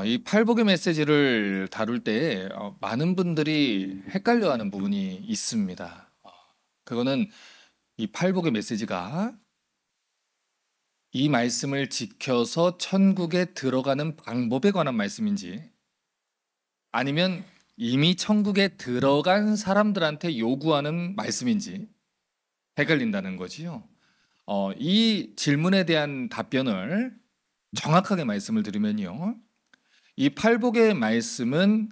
이 팔복의 메시지를 다룰 때 많은 분들이 헷갈려하는 부분이 있습니다. 그거는 이 팔복의 메시지가 이 말씀을 지켜서 천국에 들어가는 방법에 관한 말씀인지 아니면 이미 천국에 들어간 사람들한테 요구하는 말씀인지 헷갈린다는 거지요. 이 질문에 대한 답변을 정확하게 말씀을 드리면요. 이 팔복의 말씀은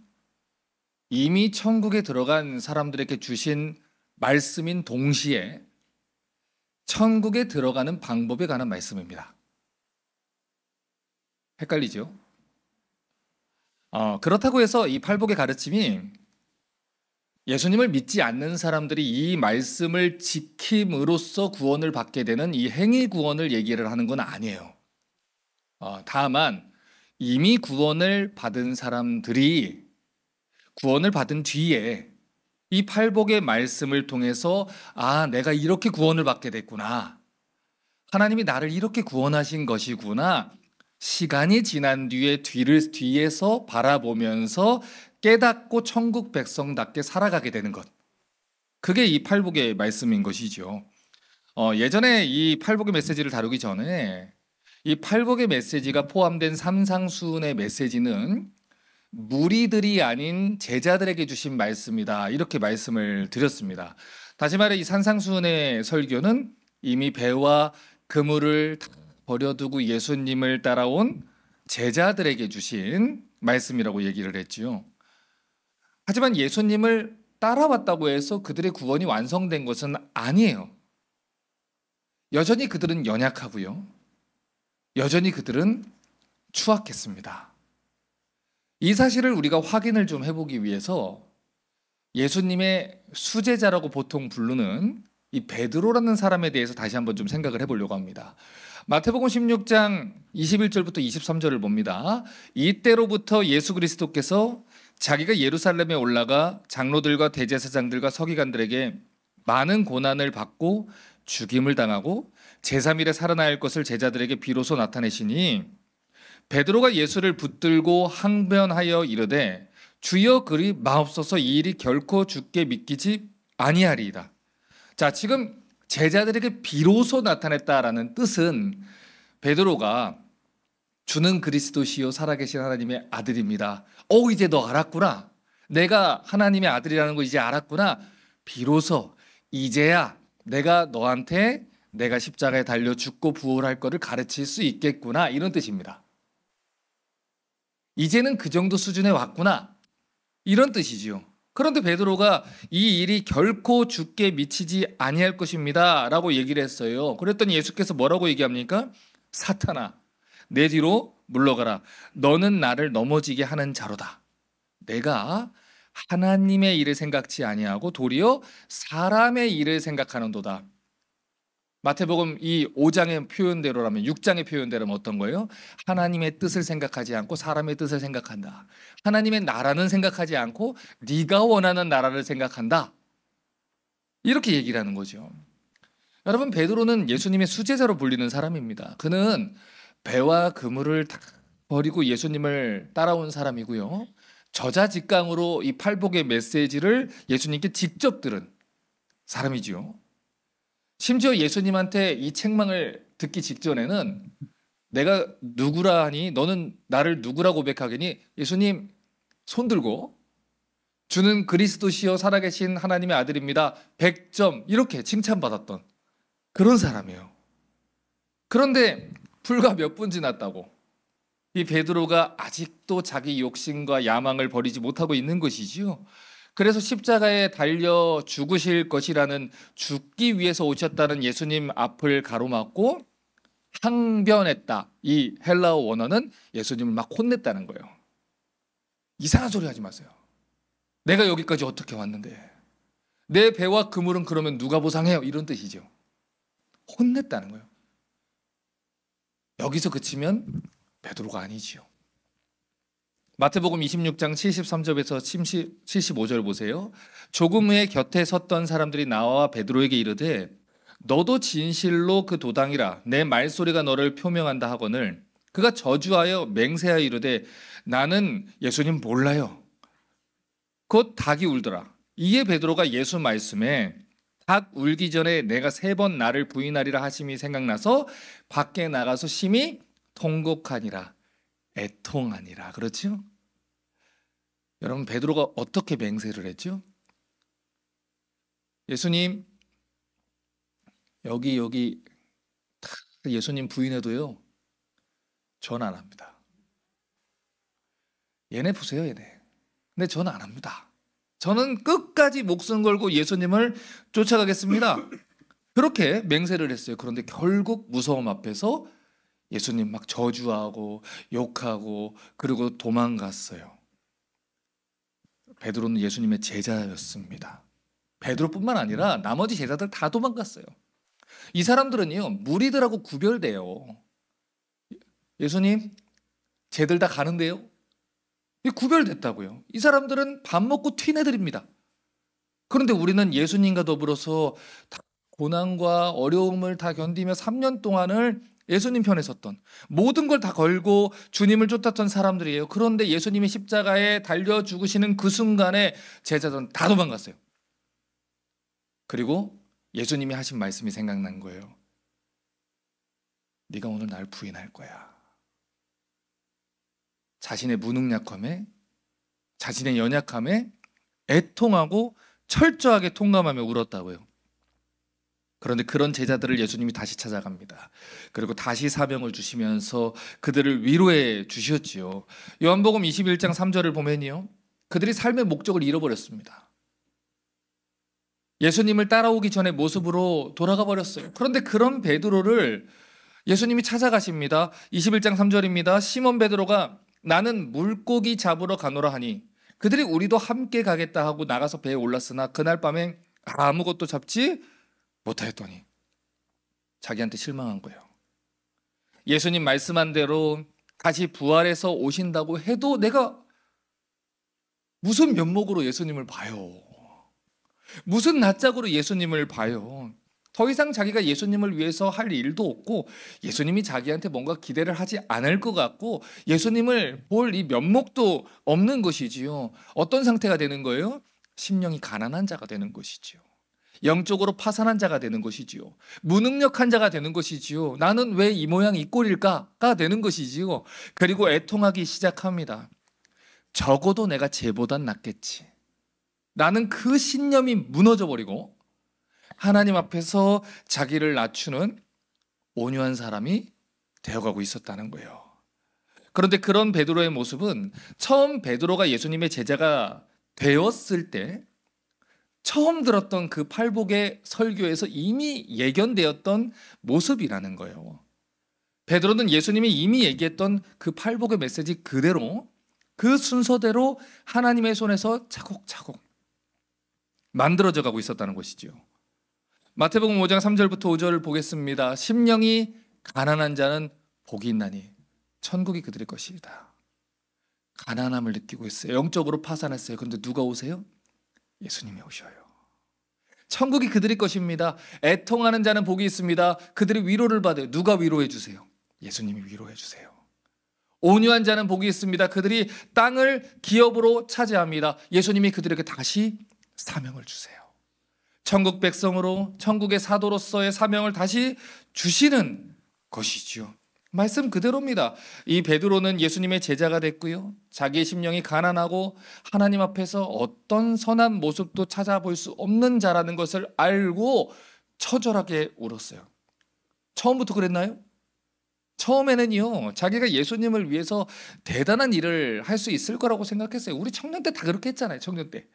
이미 천국에 들어간 사람들에게 주신 말씀인 동시에 천국에 들어가는 방법에 관한 말씀입니다. 헷갈리죠? 그렇다고 해서 이 팔복의 가르침이 예수님을 믿지 않는 사람들이 이 말씀을 지킴으로써 구원을 받게 되는 이 행위 구원을 얘기를 하는 건 아니에요. 다만 이미 구원을 받은 사람들이 구원을 받은 뒤에 이 팔복의 말씀을 통해서 내가 이렇게 구원을 받게 됐구나. 하나님이 나를 이렇게 구원하신 것이구나. 시간이 지난 뒤에서 바라보면서 깨닫고 천국 백성답게 살아가게 되는 것. 그게 이 팔복의 말씀인 것이죠. 예전에 이 팔복의 메시지를 다루기 전에 이 팔복의 메시지가 포함된 삼상수훈의 메시지는 무리들이 아닌 제자들에게 주신 말씀이다. 이렇게 말씀을 드렸습니다. 다시 말해 이 산상수훈의 설교는 이미 배와 그물을 버려두고 예수님을 따라온 제자들에게 주신 말씀이라고 얘기를 했지요. 하지만 예수님을 따라왔다고 해서 그들의 구원이 완성된 것은 아니에요. 여전히 그들은 연약하고요. 여전히 그들은 추악했습니다. 이 사실을 우리가 확인을 좀 해보기 위해서 예수님의 수제자라고 보통 부르는 이 베드로라는 사람에 대해서 다시 한번 좀 생각을 해보려고 합니다. 마태복음 16장 21절부터 23절을 봅니다. 이때로부터 예수 그리스도께서 자기가 예루살렘에 올라가 장로들과 대제사장들과 서기관들에게 많은 고난을 받고 죽임을 당하고 제3일에 살아날 것을 제자들에게 비로소 나타내시니 베드로가 예수를 붙들고 항변하여 이르되 주여 그리 마옵소서 이 일이 결코 주께 믿기지 아니하리이다. 자, 지금 제자들에게 비로소 나타냈다라는 뜻은 베드로가 주는 그리스도시요 살아계신 하나님의 아들입니다. 이제 너 알았구나. 내가 하나님의 아들이라는 거 이제 알았구나. 비로소 이제야 내가 너한테 내가 십자가에 달려 죽고 부활할 거를 가르칠 수 있겠구나. 이런 뜻입니다. 이제는 그 정도 수준에 왔구나. 이런 뜻이지요. 그런데 베드로가 이 일이 결코 주께 미치지 아니할 것입니다. 라고 얘기를 했어요. 그랬더니 예수께서 뭐라고 얘기합니까? 사탄아, 내 뒤로 물러가라. 너는 나를 넘어지게 하는 자로다. 내가 하나님의 일을 생각지 아니하고 도리어 사람의 일을 생각하는도다. 마태복음 이 5장의 표현대로라면 6장의 표현대로면 어떤 거예요? 하나님의 뜻을 생각하지 않고 사람의 뜻을 생각한다. 하나님의 나라는 생각하지 않고 네가 원하는 나라를 생각한다. 이렇게 얘기를 하는 거죠. 여러분, 베드로는 예수님의 수제자로 불리는 사람입니다. 그는 배와 그물을 다 버리고 예수님을 따라온 사람이고요. 저자직강으로 이 팔복의 메시지를 예수님께 직접 들은 사람이지요. 심지어 예수님한테 이 책망을 듣기 직전에는 내가 누구라 하니 너는 나를 누구라 고백하겠니? 예수님 손 들고 주는 그리스도시요 살아계신 하나님의 아들입니다. 100점 이렇게 칭찬받았던 그런 사람이에요. 그런데 불과 몇 분 지났다고 이 베드로가 아직도 자기 욕심과 야망을 버리지 못하고 있는 것이지요. 그래서 십자가에 달려 죽으실 것이라는 죽기 위해서 오셨다는 예수님 앞을 가로막고 항변했다. 이 헬라어 원어는 예수님을 막 혼냈다는 거예요. 이상한 소리 하지 마세요. 내가 여기까지 어떻게 왔는데 내 배와 그물은 그러면 누가 보상해요? 이런 뜻이죠. 혼냈다는 거예요. 여기서 그치면 베드로가 아니지요. 마태복음 26장 73절에서 75절 보세요. 조금 후에 곁에 섰던 사람들이 나와 베드로에게 이르되 너도 진실로 그 도당이라 내 말소리가 너를 표명한다 하거늘 그가 저주하여 맹세하여 이르되 나는 예수님 몰라요. 곧 닭이 울더라. 이에 베드로가 예수 말씀에 닭 울기 전에 내가 3번 나를 부인하리라 하심이 생각나서 밖에 나가서 심히 통곡하니라. 애통하니라. 그렇죠? 여러분, 베드로가 어떻게 맹세를 했죠? 예수님, 여기 다 예수님 부인해도요, 전 안 합니다. 얘네 보세요, 얘네. 근데 전 안 합니다. 저는 끝까지 목숨 걸고 예수님을 쫓아가겠습니다. 그렇게 맹세를 했어요. 그런데 결국 무서움 앞에서 예수님 막 저주하고 욕하고 그리고 도망갔어요. 베드로는 예수님의 제자였습니다. 베드로뿐만 아니라 나머지 제자들 다 도망갔어요. 이 사람들은요, 무리들하고 구별돼요. 예수님, 쟤들 다 가는데요? 구별됐다고요. 이 사람들은 밥 먹고 튄 애들입니다. 그런데 우리는 예수님과 더불어서 다 고난과 어려움을 다 견디며 3년 동안을 예수님 편에 섰던, 모든 걸 다 걸고 주님을 쫓았던 사람들이에요. 그런데 예수님이 십자가에 달려 죽으시는 그 순간에 제자들은 다 도망갔어요. 그리고 예수님이 하신 말씀이 생각난 거예요. 네가 오늘 날 부인할 거야. 자신의 무능력함에, 자신의 연약함에 애통하고 철저하게 통감하며 울었다고요. 그런데 그런 제자들을 예수님이 다시 찾아갑니다. 그리고 다시 사명을 주시면서 그들을 위로해 주셨지요. 요한복음 21장 3절을 보면요, 그들이 삶의 목적을 잃어버렸습니다. 예수님을 따라오기 전의 모습으로 돌아가 버렸어요. 그런데 그런 베드로를 예수님이 찾아가십니다. 21장 3절입니다. 시몬 베드로가 나는 물고기 잡으러 가노라 하니 그들이 우리도 함께 가겠다 하고 나가서 배에 올랐으나 그날 밤에 아무것도 잡지 못하였더니 자기한테 실망한 거예요. 예수님 말씀한 대로 다시 부활해서 오신다고 해도 내가 무슨 면목으로 예수님을 봐요? 무슨 낯짝으로 예수님을 봐요? 더 이상 자기가 예수님을 위해서 할 일도 없고 예수님이 자기한테 뭔가 기대를 하지 않을 것 같고 예수님을 볼 이 면목도 없는 것이지요. 어떤 상태가 되는 거예요? 심령이 가난한 자가 되는 것이지요. 영적으로 파산한 자가 되는 것이지요. 무능력한 자가 되는 것이지요. 나는 왜 이 모양 이 꼴일까가 되는 것이지요. 그리고 애통하기 시작합니다. 적어도 내가 쟤보단 낫겠지. 나는 그 신념이 무너져 버리고 하나님 앞에서 자기를 낮추는 온유한 사람이 되어가고 있었다는 거예요. 그런데 그런 베드로의 모습은 처음 베드로가 예수님의 제자가 되었을 때 처음 들었던 그 팔복의 설교에서 이미 예견되었던 모습이라는 거예요. 베드로는 예수님이 이미 얘기했던 그 팔복의 메시지 그대로, 그 순서대로 하나님의 손에서 차곡차곡 만들어져 가고 있었다는 것이지요. 마태복음 5장 3절부터 5절을 보겠습니다. 심령이 가난한 자는 복이 있나니 천국이 그들의 것이다. 가난함을 느끼고 있어요. 영적으로 파산했어요. 그런데 누가 오세요? 예수님이 오셔요. 천국이 그들의 것입니다. 애통하는 자는 복이 있습니다. 그들이 위로를 받아요. 누가 위로해 주세요? 예수님이 위로해 주세요. 온유한 자는 복이 있습니다. 그들이 땅을 기업으로 차지합니다. 예수님이 그들에게 다시 사명을 주세요. 천국 백성으로, 천국의 사도로서의 사명을 다시 주시는 것이지요. 말씀 그대로입니다. 이 베드로는 예수님의 제자가 됐고요. 자기의 심령이 가난하고 하나님 앞에서 어떤 선한 모습도 찾아볼 수 없는 자라는 것을 알고 처절하게 울었어요. 처음부터 그랬나요? 처음에는요, 자기가 예수님을 위해서 대단한 일을 할 수 있을 거라고 생각했어요. 우리 청년 때 다 그렇게 했잖아요. 청년 때.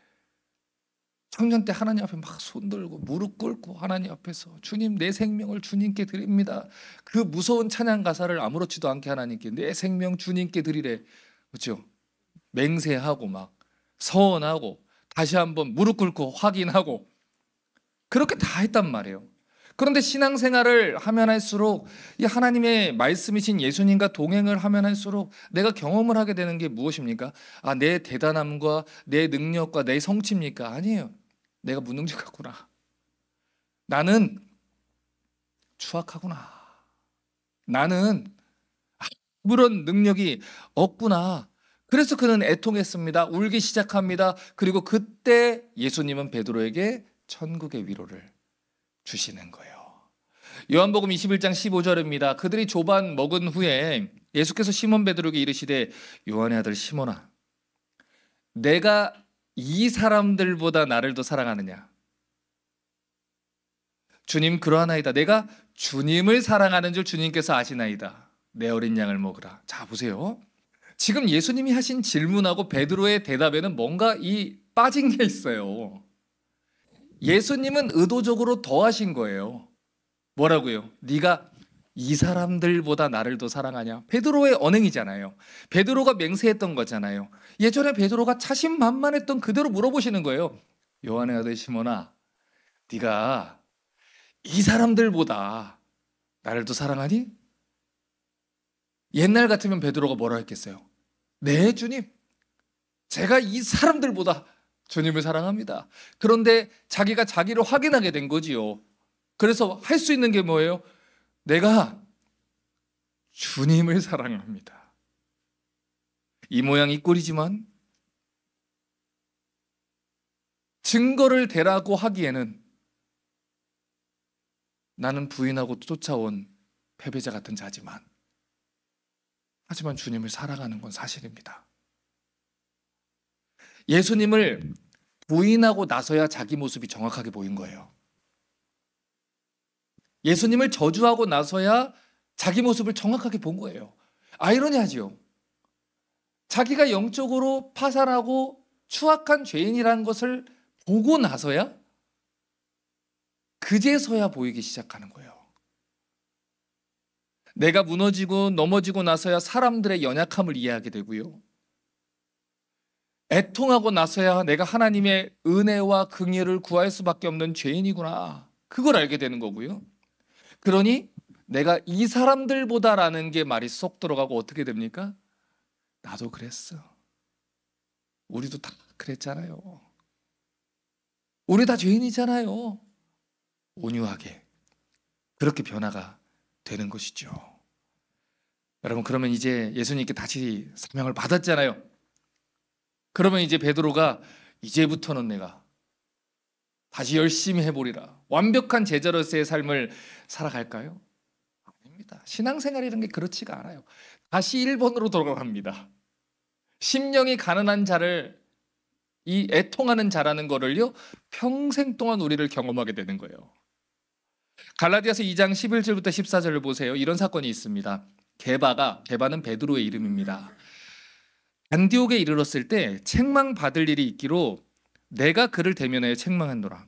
청년 때 하나님 앞에 막 손들고 무릎 꿇고 하나님 앞에서 주님 내 생명을 주님께 드립니다. 그 무서운 찬양 가사를 아무렇지도 않게 하나님께 내 생명 주님께 드리래. 그렇죠? 맹세하고 막 서원하고 다시 한번 무릎 꿇고 확인하고 그렇게 다 했단 말이에요. 그런데 신앙생활을 하면 할수록 이 하나님의 말씀이신 예수님과 동행을 하면 할수록 내가 경험을 하게 되는 게 무엇입니까? 아, 내 대단함과 내 능력과 내 성취입니까? 아니에요. 내가 무능력하구나. 나는 추악하구나. 나는 그런 능력이 없구나. 그래서 그는 애통했습니다. 울기 시작합니다. 그리고 그때 예수님은 베드로에게 천국의 위로를 주시는 거예요. 요한복음 21장 15절입니다. 그들이 조반 먹은 후에 예수께서 시몬 베드로에게 이르시되 요한의 아들 시몬아, 내가 이 사람들보다 나를 더 사랑하느냐? 주님 그러하나이다. 내가 주님을 사랑하는 줄 주님께서 아시나이다. 내 어린 양을 먹으라. 자, 보세요. 지금 예수님이 하신 질문하고 베드로의 대답에는 뭔가 빠진 게 있어요. 예수님은 의도적으로 더하신 거예요. 뭐라고요? 네가 이 사람들보다 나를 더 사랑하냐? 베드로의 언행이잖아요. 베드로가 맹세했던 거잖아요. 예전에 베드로가 자신만만했던 그대로 물어보시는 거예요. 요한의 아들 시몬아, 네가 이 사람들보다 나를 더 사랑하니? 옛날 같으면 베드로가 뭐라 했겠어요? 네, 주님. 제가 이 사람들보다 주님을 사랑합니다. 그런데 자기가 자기를 확인하게 된 거지요. 그래서 할 수 있는 게 뭐예요? 내가 주님을 사랑합니다. 이 모양 이 꼴이지만 증거를 대라고 하기에는 나는 부인하고 쫓아온 패배자 같은 자지만 하지만 주님을 사랑하는 건 사실입니다. 예수님을 부인하고 나서야 자기 모습이 정확하게 보인 거예요. 예수님을 저주하고 나서야 자기 모습을 정확하게 본 거예요. 아이러니하지요. 자기가 영적으로 파산하고 추악한 죄인이라는 것을 보고 나서야 그제서야 보이기 시작하는 거예요. 내가 무너지고 넘어지고 나서야 사람들의 연약함을 이해하게 되고요. 애통하고 나서야 내가 하나님의 은혜와 긍휼을 구할 수밖에 없는 죄인이구나. 그걸 알게 되는 거고요. 그러니 내가 이 사람들보다라는 게 말이 쏙 들어가고 어떻게 됩니까? 나도 그랬어. 우리도 다 그랬잖아요. 우리 다 죄인이잖아요. 온유하게 그렇게 변화가 되는 것이죠. 여러분, 그러면 이제 예수님께 다시 사명을 받았잖아요. 그러면 이제 베드로가 이제부터는 내가 다시 열심히 해보리라, 완벽한 제자로서의 삶을 살아갈까요? 아닙니다. 신앙생활이라는 게 그렇지가 않아요. 다시 1번으로 돌아갑니다. 심령이 가난한 자를, 이 애통하는 자라는 거를요, 평생 동안 우리를 경험하게 되는 거예요. 갈라디아서 2장 11절부터 14절을 보세요. 이런 사건이 있습니다. 게바는 베드로의 이름입니다. 안디옥에 이르렀을 때 책망받을 일이 있기로 내가 그를 대면하여 책망하노라.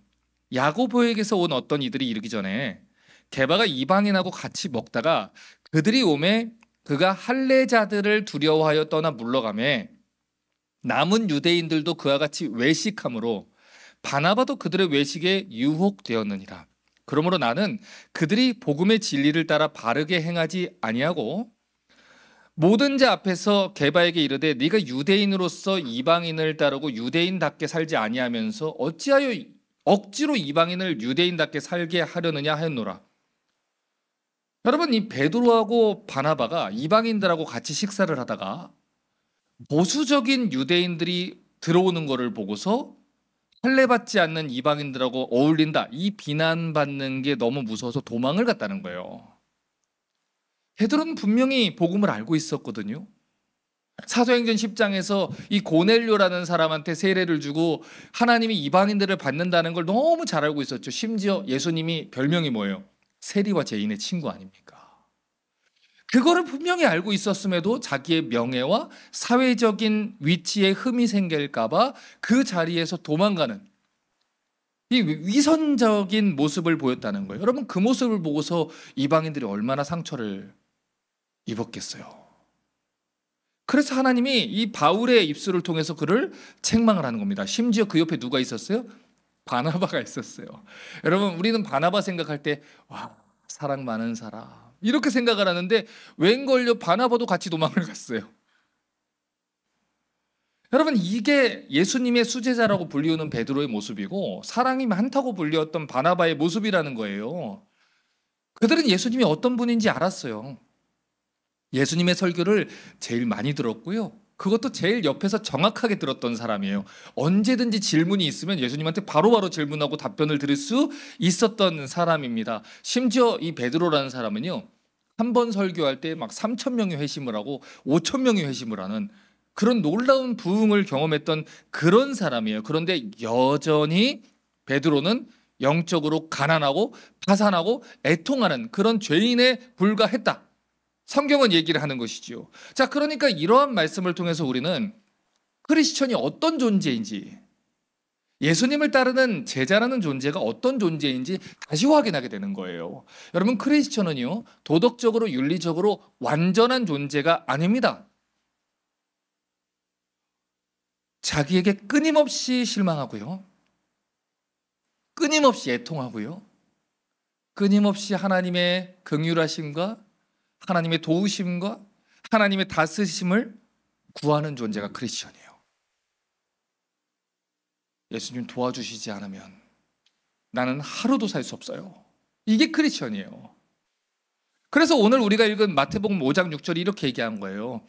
야고보에게서 온 어떤 이들이 이르기 전에 게바가 이방인하고 같이 먹다가 그들이 오매 그가 할례자들을 두려워하여 떠나 물러가매 남은 유대인들도 그와 같이 외식함으로 바나바도 그들의 외식에 유혹되었느니라. 그러므로 나는 그들이 복음의 진리를 따라 바르게 행하지 아니하고 모든 자 앞에서 게바에게 이르되 네가 유대인으로서 이방인을 따르고 유대인답게 살지 아니하면서 어찌하여 억지로 이방인을 유대인답게 살게 하려느냐 하였노라. 여러분, 이 베드로하고 바나바가 이방인들하고 같이 식사를 하다가 보수적인 유대인들이 들어오는 것을 보고서 할례받지 않는 이방인들하고 어울린다, 이 비난받는 게 너무 무서워서 도망을 갔다는 거예요. 베드로는 분명히 복음을 알고 있었거든요. 사도행전 10장에서 이 고넬료라는 사람한테 세례를 주고 하나님이 이방인들을 받는다는 걸 너무 잘 알고 있었죠. 심지어 예수님이 별명이 뭐예요? 세리와 죄인의 친구 아닙니까? 그거를 분명히 알고 있었음에도 자기의 명예와 사회적인 위치에 흠이 생길까 봐 그 자리에서 도망가는 이 위선적인 모습을 보였다는 거예요. 여러분, 그 모습을 보고서 이방인들이 얼마나 상처를 입었겠어요. 그래서 하나님이 이 바울의 입술을 통해서 그를 책망을 하는 겁니다. 심지어 그 옆에 누가 있었어요? 바나바가 있었어요. 여러분, 우리는 바나바 생각할 때 와, 사랑 많은 사람 이렇게 생각을 하는데 웬걸요, 바나바도 같이 도망을 갔어요. 여러분, 이게 예수님의 수제자라고 불리우는 베드로의 모습이고 사랑이 많다고 불리웠던 바나바의 모습이라는 거예요. 그들은 예수님이 어떤 분인지 알았어요. 예수님의 설교를 제일 많이 들었고요. 그것도 제일 옆에서 정확하게 들었던 사람이에요. 언제든지 질문이 있으면 예수님한테 바로바로 질문하고 답변을 들을 수 있었던 사람입니다. 심지어 이 베드로라는 사람은요, 한 번 설교할 때 막 3천 명이 회심을 하고 5천 명이 회심을 하는 그런 놀라운 부흥을 경험했던 그런 사람이에요. 그런데 여전히 베드로는 영적으로 가난하고 파산하고 애통하는 그런 죄인에 불과했다. 성경은 얘기를 하는 것이지요. 자, 그러니까 이러한 말씀을 통해서 우리는 크리스천이 어떤 존재인지, 예수님을 따르는 제자라는 존재가 어떤 존재인지 다시 확인하게 되는 거예요. 여러분, 크리스천은요, 도덕적으로 윤리적으로 완전한 존재가 아닙니다. 자기에게 끊임없이 실망하고요, 끊임없이 애통하고요, 끊임없이 하나님의 긍휼하심과 하나님의 도우심과 하나님의 다스리심을 구하는 존재가 크리스천이에요. 예수님 도와주시지 않으면 나는 하루도 살 수 없어요. 이게 크리스천이에요. 그래서 오늘 우리가 읽은 마태복음 5장 6절이 이렇게 얘기한 거예요.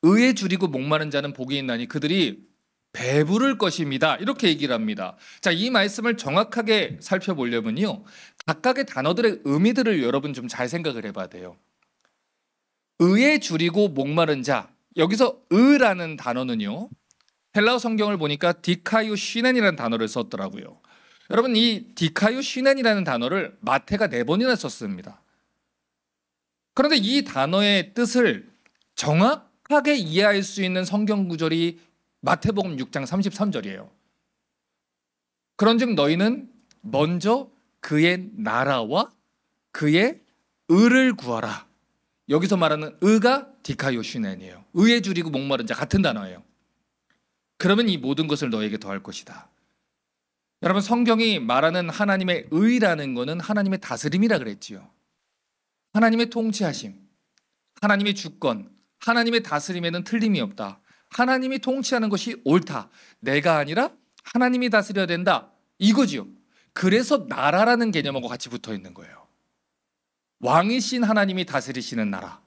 의에 줄이고 목마른 자는 복이 있나니 그들이 배부를 것입니다. 이렇게 얘기를 합니다. 자, 이 말씀을 정확하게 살펴보려면요, 각각의 단어들의 의미들을 여러분 좀 잘 생각을 해봐야 돼요. 의에 줄이고 목마른 자, 여기서 의라는 단어는요, 헬라어 성경을 보니까 디카이오 쉬넨이라는 단어를 썼더라고요. 여러분, 이 디카이오 쉬넨이라는 단어를 마태가 4번이나 썼습니다. 그런데 이 단어의 뜻을 정확하게 이해할 수 있는 성경 구절이 마태복음 6장 33절이에요. 그런즉 너희는 먼저 그의 나라와 그의 의를 구하라. 여기서 말하는 의가 디카이오 쉬넨이에요. 의에 줄이고 목마른 자, 같은 단어예요. 그러면 이 모든 것을 너에게 더할 것이다. 여러분, 성경이 말하는 하나님의 의라는 것은 하나님의 다스림이라 그랬지요. 하나님의 통치하심, 하나님의 주권, 하나님의 다스림에는 틀림이 없다. 하나님이 통치하는 것이 옳다. 내가 아니라 하나님이 다스려야 된다. 이거지요. 그래서 나라라는 개념하고 같이 붙어 있는 거예요. 왕이신 하나님이 다스리시는 나라.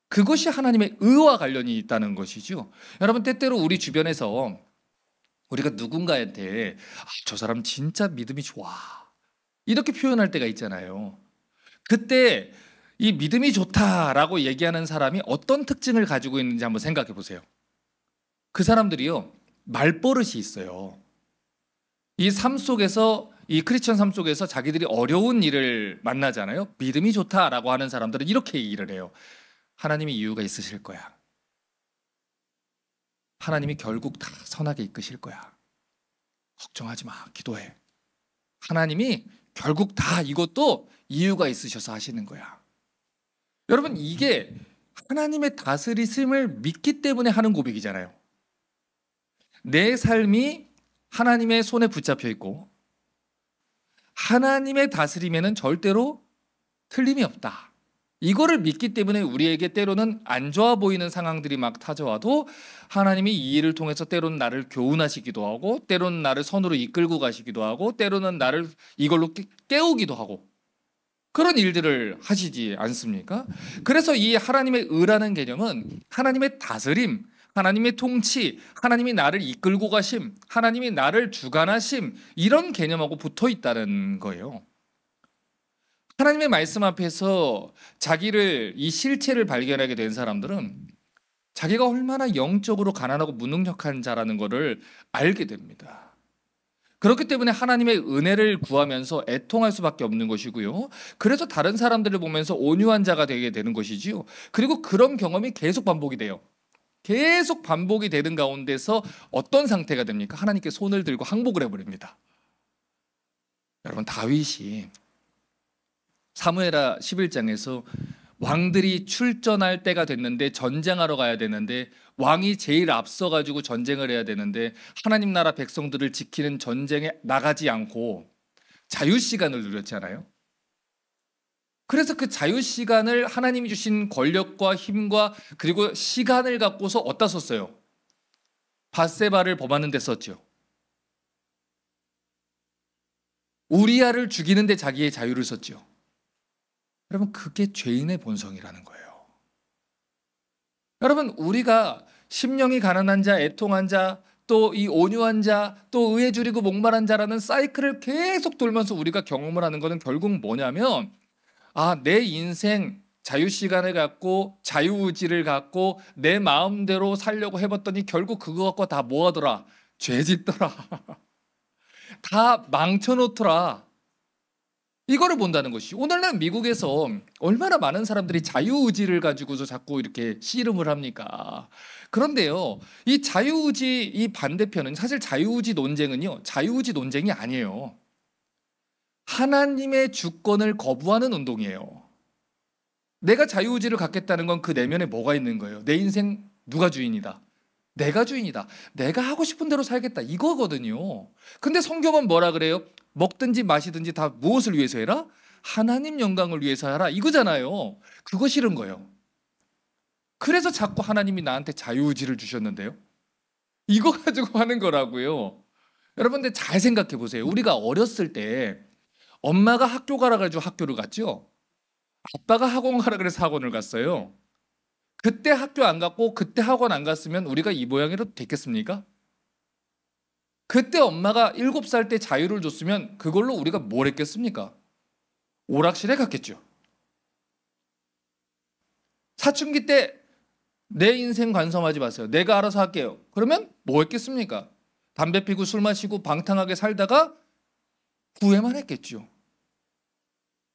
그것이 하나님의 의와 관련이 있다는 것이죠. 여러분, 때때로 우리 주변에서 우리가 누군가한테 저 사람 진짜 믿음이 좋아, 이렇게 표현할 때가 있잖아요. 그때 이 믿음이 좋다라고 얘기하는 사람이 어떤 특징을 가지고 있는지 한번 생각해 보세요. 그 사람들이요, 말버릇이 있어요. 이 삶 속에서, 이 크리스천 삶 속에서 자기들이 어려운 일을 만나잖아요. 믿음이 좋다라고 하는 사람들은 이렇게 얘기를 해요. 하나님이 이유가 있으실 거야. 하나님이 결국 다 선하게 이끄실 거야. 걱정하지 마. 기도해. 하나님이 결국 다 이것도 이유가 있으셔서 하시는 거야. 여러분, 이게 하나님의 다스리심을 믿기 때문에 하는 고백이잖아요. 내 삶이 하나님의 손에 붙잡혀 있고 하나님의 다스림에는 절대로 틀림이 없다. 이거를 믿기 때문에 우리에게 때로는 안 좋아 보이는 상황들이 막 찾아와도 하나님이 이 일을 통해서 때로는 나를 교훈하시기도 하고, 때로는 나를 선으로 이끌고 가시기도 하고, 때로는 나를 이걸로 깨우기도 하고, 그런 일들을 하시지 않습니까? 그래서 이 하나님의 의라는 개념은 하나님의 다스림, 하나님의 통치, 하나님이 나를 이끌고 가심, 하나님이 나를 주관하심, 이런 개념하고 붙어 있다는 거예요. 하나님의 말씀 앞에서 자기를, 이 실체를 발견하게 된 사람들은 자기가 얼마나 영적으로 가난하고 무능력한 자라는 것을 알게 됩니다. 그렇기 때문에 하나님의 은혜를 구하면서 애통할 수밖에 없는 것이고요. 그래서 다른 사람들을 보면서 온유한 자가 되게 되는 것이지요. 그리고 그런 경험이 계속 반복이 돼요. 계속 반복이 되는 가운데서 어떤 상태가 됩니까? 하나님께 손을 들고 항복을 해버립니다. 여러분, 다윗이 사무엘하 11장에서 왕들이 출전할 때가 됐는데, 전쟁하러 가야 되는데, 왕이 제일 앞서가지고 전쟁을 해야 되는데 하나님 나라 백성들을 지키는 전쟁에 나가지 않고 자유시간을 누렸잖아요. 그래서 그 자유시간을 하나님이 주신 권력과 힘과 그리고 시간을 갖고서 어디다 썼어요? 밧세바를 범하는 데 썼죠. 우리아를 죽이는 데 자기의 자유를 썼죠. 여러분, 그게 죄인의 본성이라는 거예요. 여러분, 우리가 심령이 가난한 자, 애통한 자, 또 이 온유한 자, 또 의에 줄이고 목마른 자라는 사이클을 계속 돌면서 우리가 경험을 하는 것은 결국 뭐냐면, 내 인생 자유 시간을 갖고 자유의지를 갖고 내 마음대로 살려고 해봤더니 결국 그거 갖고 다 뭐하더라? 죄 짓더라. 다 망쳐놓더라. 이거를 본다는 것이, 오늘날 미국에서 얼마나 많은 사람들이 자유의지를 가지고서 자꾸 이렇게 씨름을 합니까? 그런데요, 이 자유의지 이 반대편은, 사실 자유의지 논쟁은요, 자유의지 논쟁이 아니에요. 하나님의 주권을 거부하는 운동이에요. 내가 자유의지를 갖겠다는 건 그 내면에 뭐가 있는 거예요? 내 인생 누가 주인이다? 내가 주인이다. 내가 하고 싶은 대로 살겠다. 이거거든요. 근데 성경은 뭐라 그래요? 먹든지 마시든지 다 무엇을 위해서 해라? 하나님 영광을 위해서 하라. 이거잖아요. 그거 싫은 거예요. 그래서 자꾸 하나님이 나한테 자유의지를 주셨는데요. 이거 가지고 하는 거라고요. 여러분들 잘 생각해 보세요. 우리가 어렸을 때 엄마가 학교 가라 그래가지고 학교를 갔죠. 아빠가 학원 가라 그래서 학원을 갔어요. 그때 학교 안 갔고 그때 학원 안 갔으면 우리가 이 모양이라도 됐겠습니까? 그때 엄마가 7살 때 자유를 줬으면 그걸로 우리가 뭘 했겠습니까? 오락실에 갔겠죠. 사춘기 때 내 인생 관심하지 마세요. 내가 알아서 할게요. 그러면 뭐 했겠습니까? 담배 피고 술 마시고 방탕하게 살다가 후회만 했겠죠.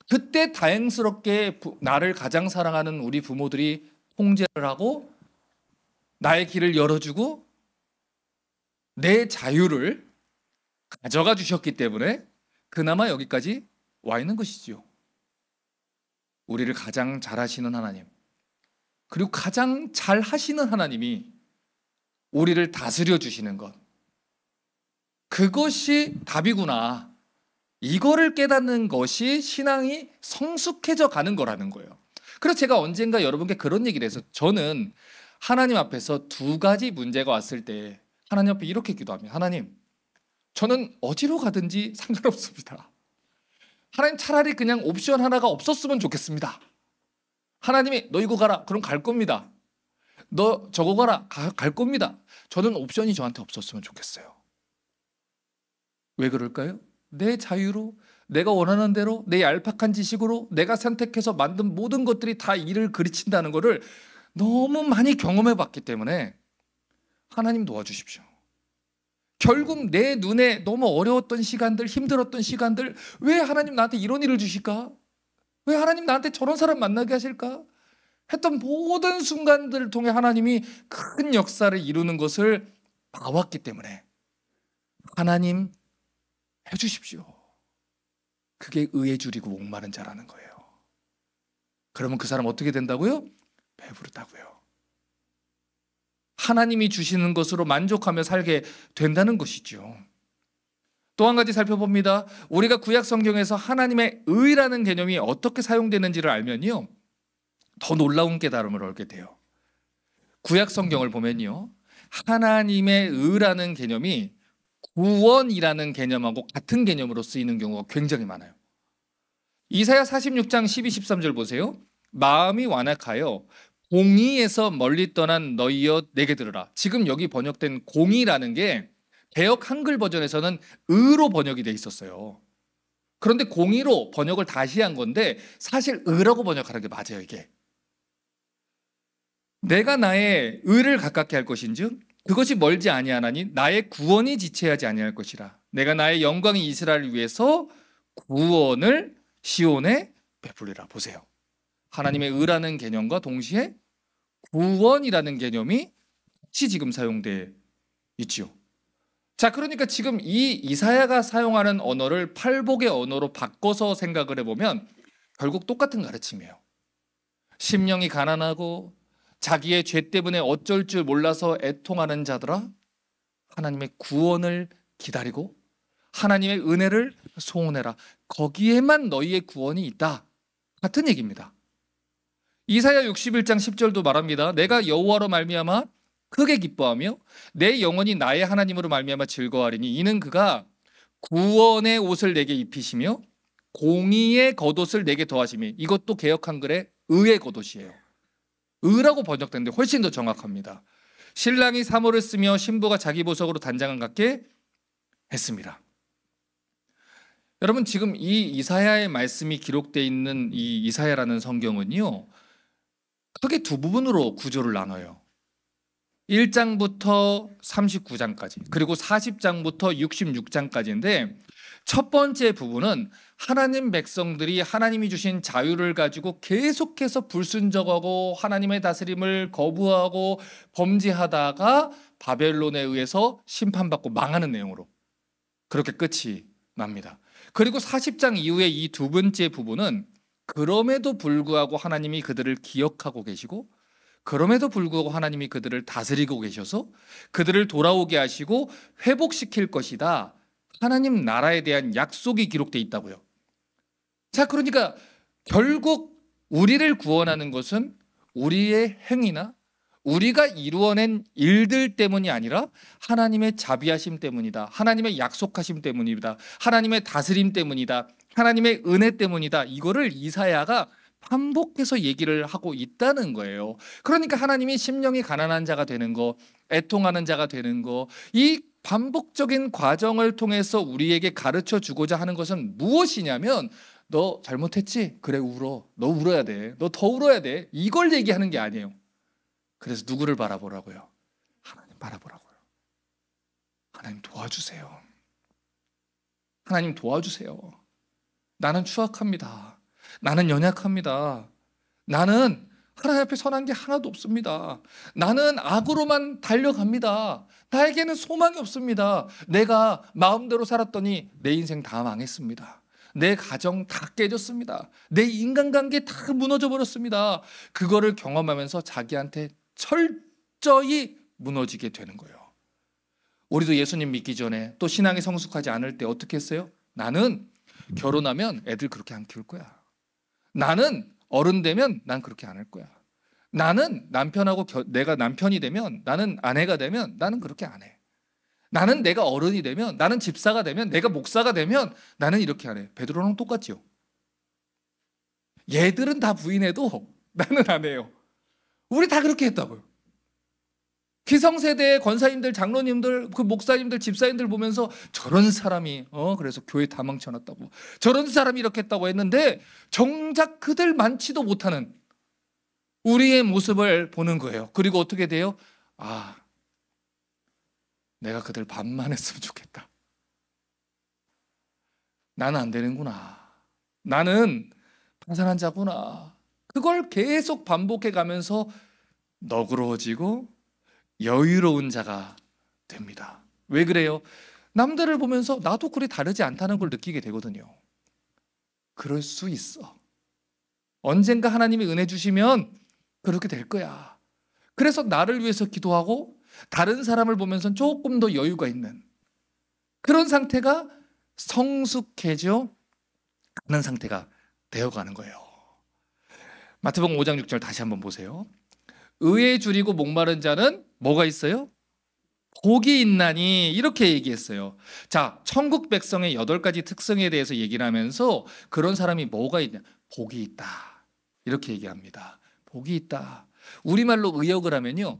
그때 다행스럽게 나를 가장 사랑하는 우리 부모들이 통제를 하고 나의 길을 열어주고 내 자유를 가져가 주셨기 때문에 그나마 여기까지 와 있는 것이지요. 우리를 가장 잘하시는 하나님, 그리고 가장 잘하시는 하나님이 우리를 다스려 주시는 것, 그것이 답이구나. 이거를 깨닫는 것이 신앙이 성숙해져 가는 거라는 거예요. 그래서 제가 언젠가 여러분께 그런 얘기를 해서, 저는 하나님 앞에서 2가지 문제가 왔을 때 하나님 앞에 이렇게 기도합니다. 하나님, 저는 어디로 가든지 상관없습니다. 하나님, 차라리 그냥 옵션 하나가 없었으면 좋겠습니다. 하나님이 너 이거 가라, 그럼 갈 겁니다. 너 저거 가라, 갈 겁니다. 저는 옵션이 저한테 없었으면 좋겠어요. 왜 그럴까요? 내 자유로, 내가 원하는 대로, 내 얄팍한 지식으로 내가 선택해서 만든 모든 것들이 다 이를 그르친다는 것을 너무 많이 경험해 봤기 때문에 하나님 도와주십시오. 결국 내 눈에 너무 어려웠던 시간들, 힘들었던 시간들, 왜 하나님 나한테 이런 일을 주실까? 왜 하나님 나한테 저런 사람 만나게 하실까? 했던 모든 순간들을 통해 하나님이 큰 역사를 이루는 것을 봐왔기 때문에 하나님 해주십시오. 그게 의에 줄이고 목마른 자라는 거예요. 그러면 그 사람 어떻게 된다고요? 배부르다고요. 하나님이 주시는 것으로 만족하며 살게 된다는 것이죠. 또 한 가지 살펴봅니다. 우리가 구약 성경에서 하나님의 의라는 개념이 어떻게 사용되는지를 알면요, 더 놀라운 깨달음을 얻게 돼요. 구약 성경을 보면요, 하나님의 의라는 개념이 구원이라는 개념하고 같은 개념으로 쓰이는 경우가 굉장히 많아요. 이사야 46장 12, 13절 보세요. 마음이 완악하여 공의에서 멀리 떠난 너희여 내게 들으라. 지금 여기 번역된 공의라는 게 개역 한글 버전에서는 의로 번역이 돼 있었어요. 그런데 공의로 번역을 다시 한 건데 사실 의라고 번역하는 게 맞아요. 이게 내가 나의 의를 가깝게 할 것인즉 그것이 멀지 아니하나니 나의 구원이 지체하지 아니할 것이라. 내가 나의 영광이 이스라엘을 위해서 구원을 시온에 베풀리라. 보세요. 하나님의 의라는 개념과 동시에 구원이라는 개념이 같이 지금 사용돼 있죠. 자, 그러니까 지금 이 이사야가 사용하는 언어를 팔복의 언어로 바꿔서 생각을 해보면 결국 똑같은 가르침이에요. 심령이 가난하고 자기의 죄 때문에 어쩔 줄 몰라서 애통하는 자들아, 하나님의 구원을 기다리고 하나님의 은혜를 소원해라. 거기에만 너희의 구원이 있다. 같은 얘기입니다. 이사야 61장 10절도 말합니다. 내가 여호와로 말미암아 크게 기뻐하며 내 영혼이 나의 하나님으로 말미암아 즐거워하리니 이는 그가 구원의 옷을 내게 입히시며 공의의 겉옷을 내게 더하시며. 이것도 개역 한글의 의의 겉옷이에요. 의라고 번역되는데 훨씬 더 정확합니다. 신랑이 사모를 쓰며 신부가 자기 보석으로 단장을 갖게 했습니다. 여러분, 지금 이 이사야의 말씀이 기록되어 있는 이 이사야라는 성경은요, 크게 두 부분으로 구조를 나눠요. 1장부터 39장까지, 그리고 40장부터 66장까지인데, 첫 번째 부분은 하나님 백성들이 하나님이 주신 자유를 가지고 계속해서 불순종하고 하나님의 다스림을 거부하고 범죄하다가 바벨론에 의해서 심판받고 망하는 내용으로 그렇게 끝이 납니다. 그리고 40장 이후에 이 두 번째 부분은 그럼에도 불구하고 하나님이 그들을 기억하고 계시고, 그럼에도 불구하고 하나님이 그들을 다스리고 계셔서 그들을 돌아오게 하시고 회복시킬 것이다, 하나님 나라에 대한 약속이 기록되어 있다고요. 자, 그러니까 결국 우리를 구원하는 것은 우리의 행위나 우리가 이루어낸 일들 때문이 아니라 하나님의 자비하심 때문이다, 하나님의 약속하심 때문이다, 하나님의 다스림 때문이다, 하나님의 은혜 때문이다. 이거를 이사야가 반복해서 얘기를 하고 있다는 거예요. 그러니까 하나님이 심령이 가난한 자가 되는 거, 애통하는 자가 되는 거, 이 반복적인 과정을 통해서 우리에게 가르쳐 주고자 하는 것은 무엇이냐면, 너 잘못했지? 그래, 울어. 너 울어야 돼. 너 더 울어야 돼. 이걸 얘기하는 게 아니에요. 그래서 누구를 바라보라고요? 하나님 바라보라고요. 하나님 도와주세요. 하나님 도와주세요. 나는 추악합니다. 나는 연약합니다. 나는 하나님 앞에 선한 게 하나도 없습니다. 나는 악으로만 달려갑니다. 나에게는 소망이 없습니다. 내가 마음대로 살았더니 내 인생 다 망했습니다. 내 가정 다 깨졌습니다. 내 인간관계 다 무너져 버렸습니다. 그거를 경험하면서 자기한테 철저히 무너지게 되는 거예요. 우리도 예수님 믿기 전에 또 신앙이 성숙하지 않을 때 어떻게 했어요? 나는 결혼하면 애들 그렇게 안 키울 거야. 나는 어른 되면 난 그렇게 안 할 거야. 나는 남편하고 내가 남편이 되면, 나는 아내가 되면 나는 그렇게 안 해. 나는 내가 어른이 되면, 나는 집사가 되면, 내가 목사가 되면 나는 이렇게 안 해. 베드로랑 똑같죠. 얘들은 다 부인해도 나는 안 해요. 우리 다 그렇게 했다고요. 기성세대의 권사님들, 장로님들, 그 목사님들, 집사님들 보면서 저런 사람이 그래서 교회 다 망쳐놨다고, 저런 사람이 이렇게 했다고 했는데 정작 그들 많지도 못하는 우리의 모습을 보는 거예요. 그리고 어떻게 돼요? 아, 내가 그들 반만 했으면 좋겠다. 나는 안 되는구나. 나는 방산한 자구나. 그걸 계속 반복해 가면서 너그러워지고 여유로운 자가 됩니다. 왜 그래요? 남들을 보면서 나도 그리 다르지 않다는 걸 느끼게 되거든요. 그럴 수 있어. 언젠가 하나님이 은혜 주시면 그렇게 될 거야. 그래서 나를 위해서 기도하고 다른 사람을 보면서 조금 더 여유가 있는 그런 상태가 성숙해져 가는 상태가 되어가는 거예요. 마태복음 5장 6절 다시 한번 보세요. 의에 줄이고 목마른 자는 뭐가 있어요? 복이 있나니, 이렇게 얘기했어요. 자, 천국 백성의 8가지 특성에 대해서 얘기를 하면서 그런 사람이 뭐가 있냐? 복이 있다, 이렇게 얘기합니다. 복이 있다. 우리말로 의역을 하면요,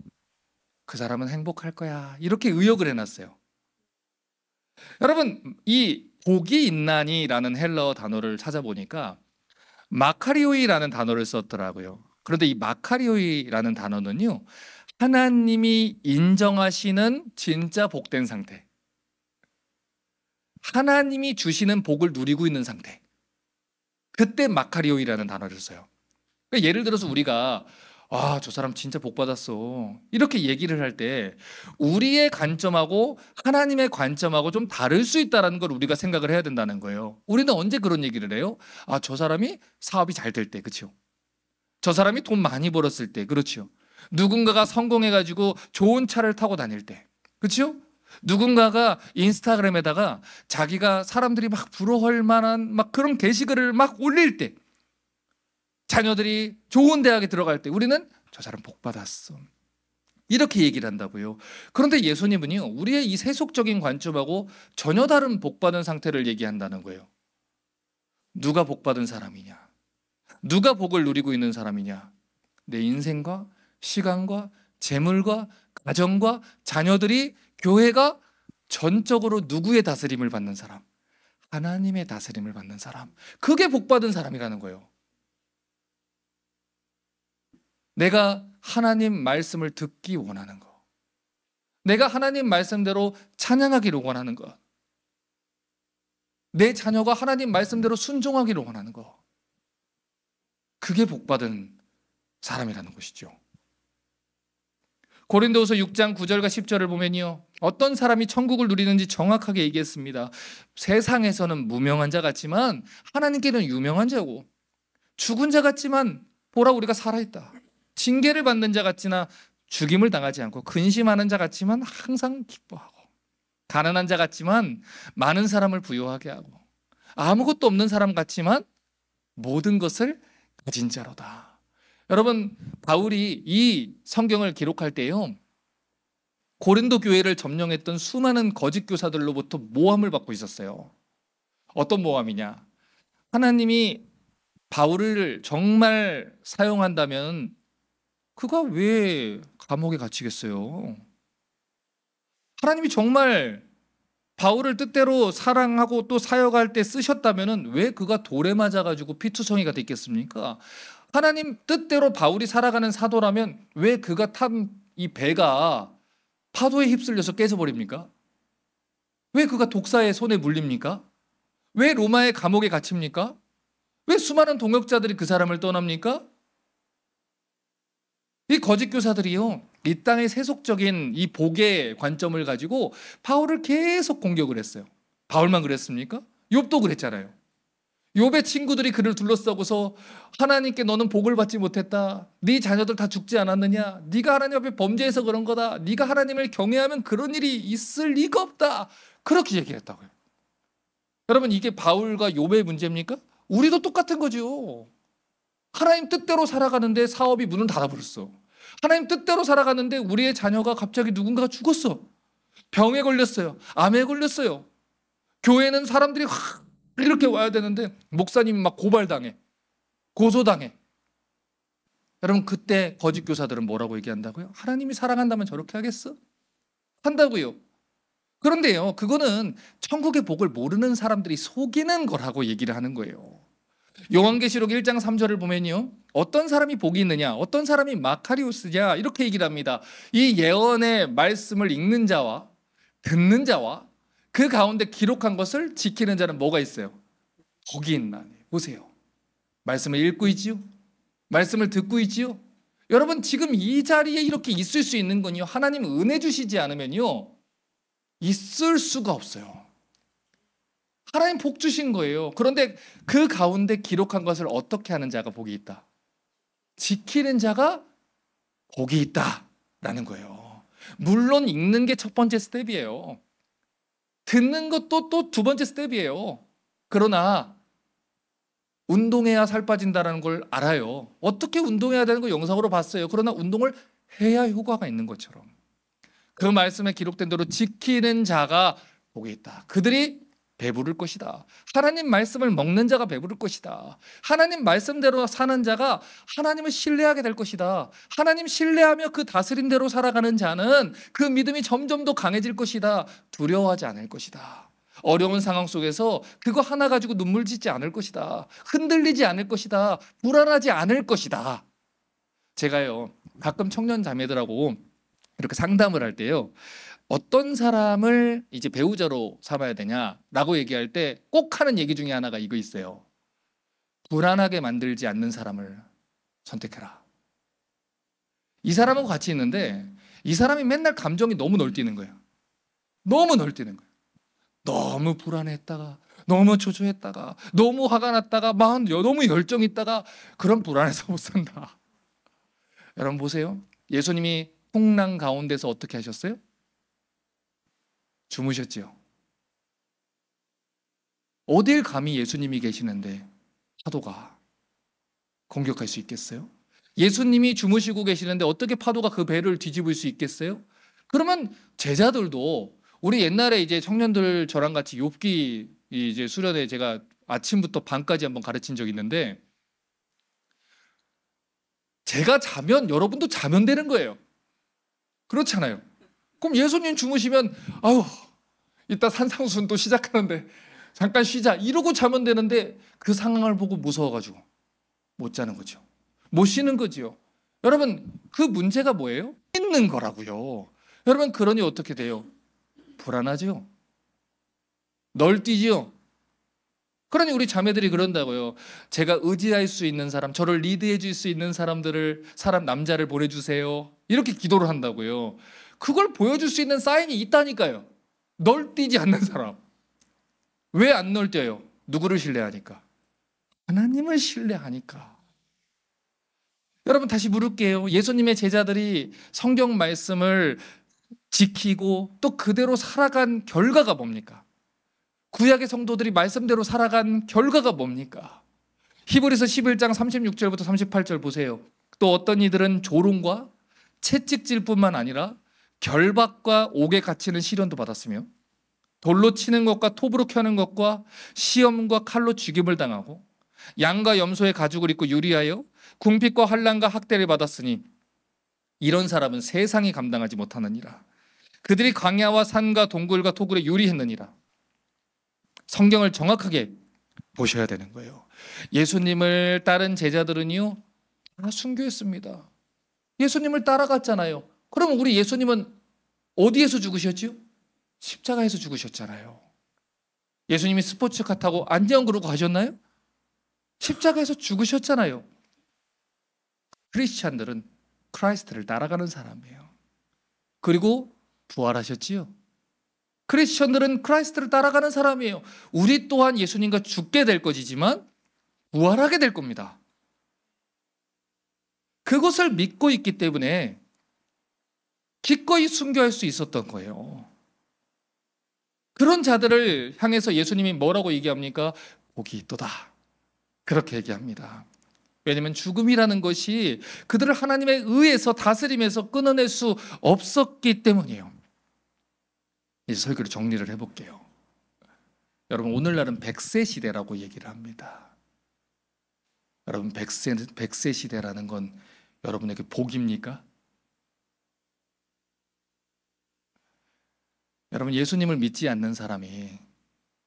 그 사람은 행복할 거야, 이렇게 의역을 해놨어요. 여러분, 이 복이 있나니라는 헬러 단어를 찾아보니까 마카리오이라는 단어를 썼더라고요. 그런데 이 마카리오이라는 단어는요, 하나님이 인정하시는 진짜 복된 상태, 하나님이 주시는 복을 누리고 있는 상태, 그때 마카리오이라는 단어를 써요. 그러니까 예를 들어서 우리가 저 사람 진짜 복 받았어, 이렇게 얘기를 할 때 우리의 관점하고 하나님의 관점하고 좀 다를 수 있다는 걸 우리가 생각을 해야 된다는 거예요. 우리는 언제 그런 얘기를 해요? 저 사람이 사업이 잘 될 때, 그렇죠? 저 사람이 돈 많이 벌었을 때, 그렇죠? 누군가가 성공해가지고 좋은 차를 타고 다닐 때, 그렇죠? 누군가가 인스타그램에다가 자기가 사람들이 막 부러워할 만한 막 그런 게시글을 막 올릴 때, 자녀들이 좋은 대학에 들어갈 때 우리는 저 사람 복 받았어, 이렇게 얘기를 한다고요. 그런데 예수님은요, 우리의 이 세속적인 관점하고 전혀 다른 복 받은 상태를 얘기한다는 거예요. 누가 복 받은 사람이냐? 누가 복을 누리고 있는 사람이냐? 내 인생과 시간과 재물과 가정과 자녀들이, 교회가 전적으로 누구의 다스림을 받는 사람? 하나님의 다스림을 받는 사람. 그게 복받은 사람이라는 거예요. 내가 하나님 말씀을 듣기 원하는 것, 내가 하나님 말씀대로 찬양하기를 원하는 것, 내 자녀가 하나님 말씀대로 순종하기를 원하는 것, 그게 복받은 사람이라는 것이죠. 고린도후서 6장 9절과 10절을 보면요, 어떤 사람이 천국을 누리는지 정확하게 얘기했습니다. 세상에서는 무명한 자 같지만 하나님께는 유명한 자고, 죽은 자 같지만 보라 우리가 살아있다. 징계를 받는 자 같지나 죽임을 당하지 않고, 근심하는 자 같지만 항상 기뻐하고, 가난한 자 같지만 많은 사람을 부유하게 하고, 아무것도 없는 사람 같지만 모든 것을 가진 자로다. 여러분, 바울이 이 성경을 기록할 때요, 고린도 교회를 점령했던 수많은 거짓 교사들로부터 모함을 받고 있었어요. 어떤 모함이냐? 하나님이 바울을 정말 사용한다면 그가 왜 감옥에 갇히겠어요? 하나님이 정말 바울을 뜻대로 사랑하고 또 사역할 때 쓰셨다면 왜 그가 돌에 맞아가지고 피투성이가 됐겠습니까? 하나님 뜻대로 바울이 살아가는 사도라면 왜 그가 탄 이 배가 파도에 휩쓸려서 깨져버립니까? 왜 그가 독사의 손에 물립니까? 왜 로마의 감옥에 갇힙니까? 왜 수많은 동역자들이 그 사람을 떠납니까? 이 거짓 교사들이요, 이 땅의 세속적인 이 복의 관점을 가지고 바울을 계속 공격을 했어요. 바울만 그랬습니까? 욥도 그랬잖아요. 욥의 친구들이 그를 둘러싸고서 하나님께 너는 복을 받지 못했다. 네 자녀들 다 죽지 않았느냐? 네가 하나님 앞에 범죄해서 그런 거다. 네가 하나님을 경외하면 그런 일이 있을 리가 없다. 그렇게 얘기했다고요. 여러분, 이게 바울과 욥의 문제입니까? 우리도 똑같은 거죠. 하나님 뜻대로 살아가는데 사업이 문을 닫아버렸어. 하나님 뜻대로 살아가는데 우리의 자녀가 갑자기 누군가가 죽었어. 병에 걸렸어요. 암에 걸렸어요. 교회는 사람들이 이렇게 와야 되는데 목사님이 막 고발당해, 고소당해. 여러분, 그때 거짓 교사들은 뭐라고 얘기한다고요? 하나님이 사랑한다면 저렇게 하겠어? 한다고요. 그런데요, 그거는 천국의 복을 모르는 사람들이 속이는 거라고 얘기를 하는 거예요. 요한계시록 1장 3절을 보면요, 어떤 사람이 복이 있느냐, 어떤 사람이 마카리오스냐, 이렇게 얘기를 합니다. 이 예언의 말씀을 읽는 자와 듣는 자와 그 가운데 기록한 것을 지키는 자는 뭐가 있어요? 복이 있나니. 보세요, 말씀을 읽고 있지요, 말씀을 듣고 있지요. 여러분, 지금 이 자리에 이렇게 있을 수 있는 건요, 하나님 은혜 주시지 않으면요 있을 수가 없어요. 하나님 복 주신 거예요. 그런데 그 가운데 기록한 것을 어떻게 하는 자가 복이 있다? 지키는 자가 복이 있다라는 거예요. 물론 읽는 게 첫 번째 스텝이에요. 듣는 것도 또 두 번째 스텝이에요. 그러나 운동해야 살 빠진다는 걸 알아요. 어떻게 운동해야 되는 거 영상으로 봤어요. 그러나 운동을 해야 효과가 있는 것처럼 그 말씀에 기록된 대로 지키는 자가 복이 있다. 그들이 배부를 것이다. 하나님 말씀을 먹는 자가 배부를 것이다. 하나님 말씀대로 사는 자가 하나님을 신뢰하게 될 것이다. 하나님 신뢰하며 그 다스림대로 살아가는 자는 그 믿음이 점점 더 강해질 것이다. 두려워하지 않을 것이다. 어려운 상황 속에서 그거 하나 가지고 눈물 짓지 않을 것이다. 흔들리지 않을 것이다. 불안하지 않을 것이다. 제가요, 가끔 청년 자매들하고 이렇게 상담을 할 때요, 어떤 사람을 이제 배우자로 삼아야 되냐라고 얘기할 때 꼭 하는 얘기 중에 하나가 이거 있어요. 불안하게 만들지 않는 사람을 선택해라. 이 사람하고 같이 있는데 이 사람이 맨날 감정이 너무 널뛰는 거예요. 너무 널뛰는 거예요. 너무 불안했다가, 너무 초조했다가, 너무 화가 났다가, 막 너무 열정이 있다가, 그런 불안해서 못 산다. 여러분 보세요. 예수님이 풍랑 가운데서 어떻게 하셨어요? 주무셨지요. 어딜 감히 예수님이 계시는데 파도가 공격할 수 있겠어요? 예수님이 주무시고 계시는데 어떻게 파도가 그 배를 뒤집을 수 있겠어요? 그러면 제자들도, 우리 옛날에 이제 청년들 저랑 같이 욥기 이제 수련회 제가 아침부터 밤까지 한번 가르친 적이 있는데, 제가 자면 여러분도 자면 되는 거예요. 그렇잖아요. 그럼 예수님 주무시면 아유 이따 산상수훈 시작하는데 잠깐 쉬자 이러고 자면 되는데 그 상황을 보고 무서워가지고 못 자는 거죠. 못 쉬는 거죠. 여러분 그 문제가 뭐예요? 있는 거라고요. 여러분 그러니 어떻게 돼요? 불안하죠. 널뛰지요. 그러니 우리 자매들이 그런다고요. 제가 의지할 수 있는 사람, 저를 리드해 줄 수 있는 남자를 보내주세요. 이렇게 기도를 한다고요. 그걸 보여줄 수 있는 사인이 있다니까요. 널뛰지 않는 사람. 왜 안 널뛰어요? 누구를 신뢰하니까? 하나님을 신뢰하니까. 여러분 다시 물을게요. 예수님의 제자들이 성경 말씀을 지키고 또 그대로 살아간 결과가 뭡니까? 구약의 성도들이 말씀대로 살아간 결과가 뭡니까? 히브리서 11장 36절부터 38절 보세요. 또 어떤 이들은 조롱과 채찍질뿐만 아니라 결박과 옥에 갇히는 시련도 받았으며 돌로 치는 것과 톱으로 켜는 것과 시험과 칼로 죽임을 당하고 양과 염소의 가죽을 입고 유리하여 궁핍과 환난과 학대를 받았으니 이런 사람은 세상이 감당하지 못하느니라. 그들이 광야와 산과 동굴과 토굴에 유리했느니라. 성경을 정확하게 보셔야 되는 거예요. 예수님을 따른 제자들은요 다 순교했습니다. 예수님을 따라갔잖아요. 그러면 우리 예수님은 어디에서 죽으셨죠? 십자가에서 죽으셨잖아요. 예수님이 스포츠카 타고 안녕 그러고 가셨나요? 십자가에서 죽으셨잖아요. 크리스찬들은 크라이스트를 따라가는 사람이에요. 그리고 부활하셨지요. 크리스천들은 크라이스트를 따라가는 사람이에요. 우리 또한 예수님과 죽게 될 것이지만 부활하게 될 겁니다. 그것을 믿고 있기 때문에 기꺼이 순교할 수 있었던 거예요. 그런 자들을 향해서 예수님이 뭐라고 얘기합니까? 복이 있도다. 그렇게 얘기합니다. 왜냐하면 죽음이라는 것이 그들을 하나님의 의에서 다스림에서 끊어낼 수 없었기 때문이에요. 이제 설교를 정리를 해볼게요. 여러분 오늘날은 100세 시대라고 얘기를 합니다. 여러분 100세 시대라는 건 여러분에게 복입니까? 여러분 예수님을 믿지 않는 사람이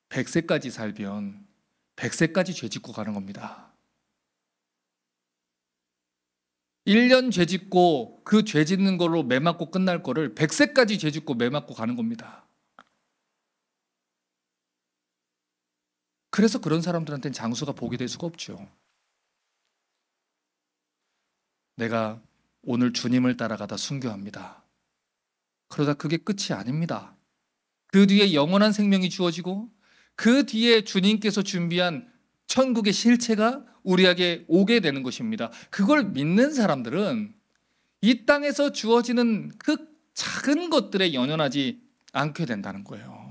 100세까지 살면 100세까지 죄 짓고 가는 겁니다. 1년 죄 짓고 그 죄 짓는 걸로 매 맞고 끝날 거를 100세까지 죄 짓고 매 맞고 가는 겁니다. 그래서 그런 사람들한테는 장수가 복이 될 수가 없죠. 내가 오늘 주님을 따라가다 순교합니다. 그러다 그게 끝이 아닙니다. 그 뒤에 영원한 생명이 주어지고 그 뒤에 주님께서 준비한 천국의 실체가 우리에게 오게 되는 것입니다. 그걸 믿는 사람들은 이 땅에서 주어지는 그 작은 것들에 연연하지 않게 된다는 거예요.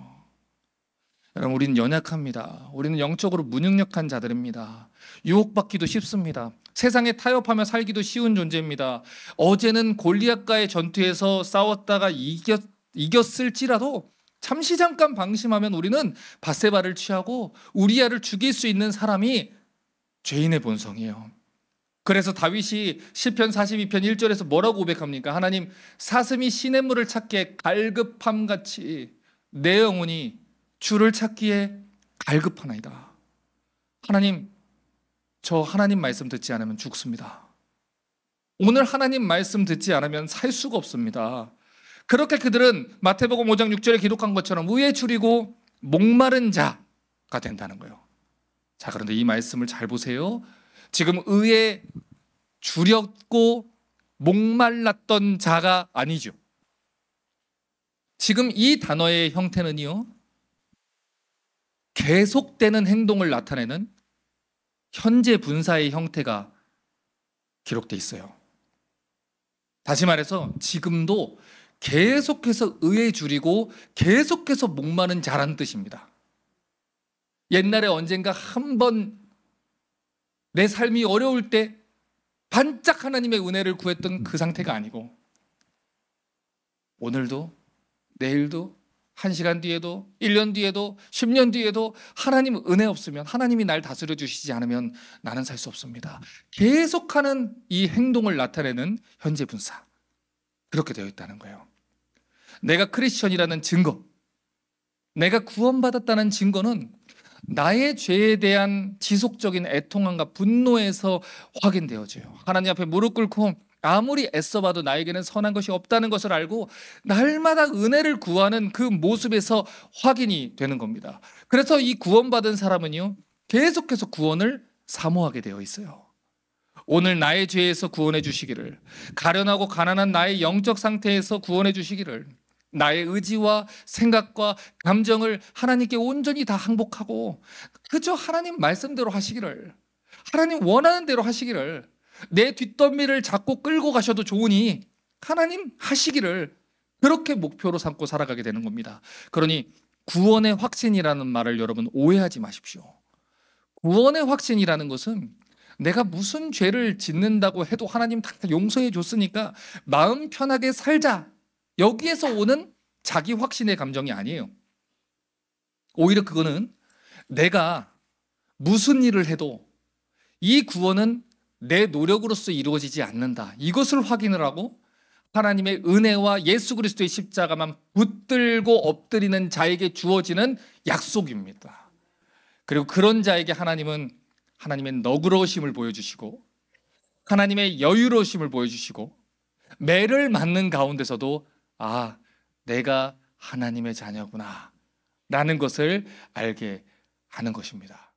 여러분 우리는 연약합니다. 우리는 영적으로 무능력한 자들입니다. 유혹받기도 쉽습니다. 세상에 타협하며 살기도 쉬운 존재입니다. 어제는 골리앗과의 전투에서 싸웠다가 이겼을지라도 잠시 잠깐 방심하면 우리는 밧세바를 취하고 우리아를 죽일 수 있는 사람이 죄인의 본성이에요. 그래서 다윗이 시편 42편 1절에서 뭐라고 고백합니까? 하나님 사슴이 시냇물을 찾기에 갈급함같이 내 영혼이 주를 찾기에 갈급하나이다. 하나님 저 하나님 말씀 듣지 않으면 죽습니다. 오늘 하나님 말씀 듣지 않으면 살 수가 없습니다. 그렇게 그들은 마태복음 5장 6절에 기록한 것처럼 의에 줄이고 목마른 자가 된다는 거예요. 자, 그런데 이 말씀을 잘 보세요. 지금 의에 줄였고 목말랐던 자가 아니죠. 지금 이 단어의 형태는요, 계속되는 행동을 나타내는 현재 분사의 형태가 기록돼 있어요. 다시 말해서 지금도 계속해서 의에 줄이고 계속해서 목마른 자라는 뜻입니다. 옛날에 언젠가 한번 내 삶이 어려울 때 반짝 하나님의 은혜를 구했던 그 상태가 아니고 오늘도 내일도 1시간 뒤에도 1년 뒤에도 10년 뒤에도 하나님 은혜 없으면, 하나님이 날 다스려 주시지 않으면 나는 살 수 없습니다. 계속하는 이 행동을 나타내는 현재 분사, 그렇게 되어 있다는 거예요. 내가 크리스천이라는 증거, 내가 구원받았다는 증거는 나의 죄에 대한 지속적인 애통함과 분노에서 확인되어져요. 하나님 앞에 무릎 꿇고 아무리 애써봐도 나에게는 선한 것이 없다는 것을 알고 날마다 은혜를 구하는 그 모습에서 확인이 되는 겁니다. 그래서 이 구원받은 사람은요, 계속해서 구원을 사모하게 되어 있어요. 오늘 나의 죄에서 구원해 주시기를, 가련하고 가난한 나의 영적 상태에서 구원해 주시기를, 나의 의지와 생각과 감정을 하나님께 온전히 다 항복하고 그저 하나님 말씀대로 하시기를, 하나님 원하는 대로 하시기를, 내 뒷덜미를 잡고 끌고 가셔도 좋으니 하나님 하시기를, 그렇게 목표로 삼고 살아가게 되는 겁니다. 그러니 구원의 확신이라는 말을 여러분 오해하지 마십시오. 구원의 확신이라는 것은 내가 무슨 죄를 짓는다고 해도 하나님 다 용서해 줬으니까 마음 편하게 살자, 여기에서 오는 자기 확신의 감정이 아니에요. 오히려 그거는 내가 무슨 일을 해도 이 구원은 내 노력으로서 이루어지지 않는다, 이것을 확인을 하고 하나님의 은혜와 예수 그리스도의 십자가만 붙들고 엎드리는 자에게 주어지는 약속입니다. 그리고 그런 자에게 하나님은 하나님의 너그러우심을 보여주시고 하나님의 여유로우심을 보여주시고 매를 맞는 가운데서도 아, 내가 하나님의 자녀구나 라는 것을 알게 하는 것입니다.